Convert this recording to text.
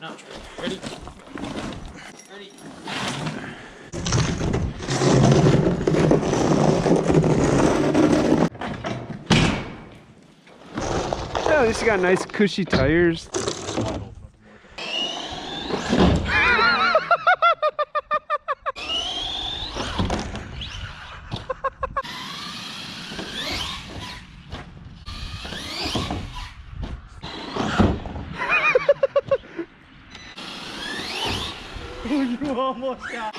Now, ready? Ready? Yeah, at least you got nice cushy tires. You almost got